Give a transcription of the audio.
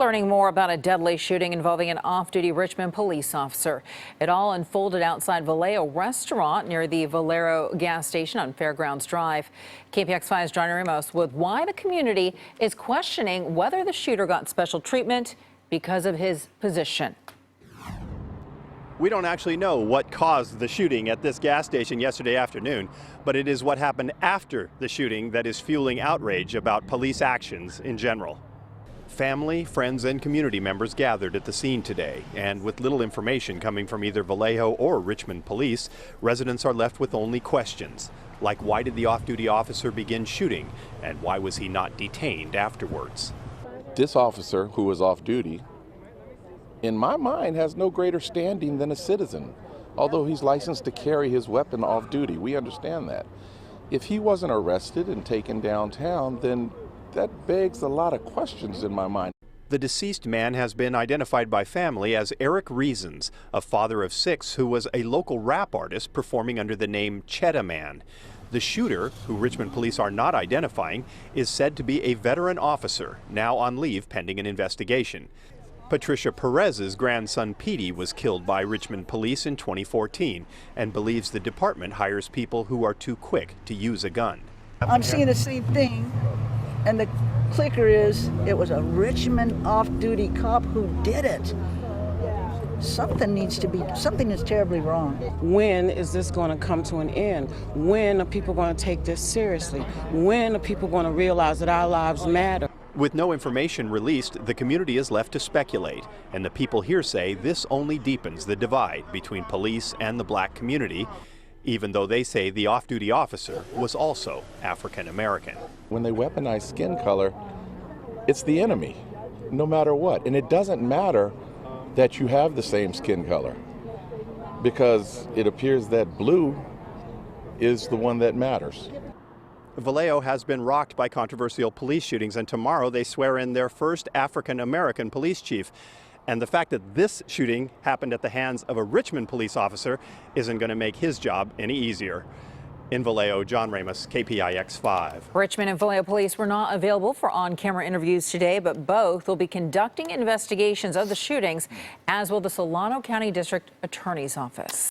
Learning more about a deadly shooting involving an off-duty Richmond police officer. It all unfolded outside Vallejo restaurant near the Vallejo gas station on Fairgrounds Drive. KPIX 5's Ramos with why the community is questioning whether the shooter got special treatment because of his position. We don't actually know what caused the shooting at this gas station yesterday afternoon, but it is what happened after the shooting that is fueling outrage about police actions in general. Family, friends, and community members gathered at the scene today, and with little information coming from either Vallejo or Richmond police, residents are left with only questions, like why did the off-duty officer begin shooting, and why was he not detained afterwards? This officer, who was off duty, in my mind, has no greater standing than a citizen, although he's licensed to carry his weapon off duty. We understand that. If he wasn't arrested and taken downtown, then that begs a lot of questions in my mind. The deceased man has been identified by family as Eric Reasons, a father of 6 who was a local rap artist performing under the name Cheetah Man. The shooter, who Richmond police are not identifying, is said to be a veteran officer, now on leave pending an investigation. Patricia Perez's grandson Petey was killed by Richmond police in 2014 and believes the department hires people who are too quick to use a gun. I'm seeing the same thing. And the clicker is, it was a Richmond off-duty cop who did it. Something is terribly wrong. When is this going to come to an end? When are people going to take this seriously? When are people going to realize that our lives matter? With no information released, the community is left to speculate, and the people here say this only deepens the divide between police and the black community, even though they say the off-duty officer was also African American. When they weaponize skin color, it's the enemy, no matter what. And it doesn't matter that you have the same skin color, because it appears that blue is the one that matters. Vallejo has been rocked by controversial police shootings, and tomorrow they swear in their first African American police chief. And the fact that this shooting happened at the hands of a Richmond police officer isn't going to make his job any easier. In Vallejo, Ramos, KPIX 5. Richmond and Vallejo police were not available for on-camera interviews today, but both will be conducting investigations of the shootings, as will the Solano County District Attorney's Office.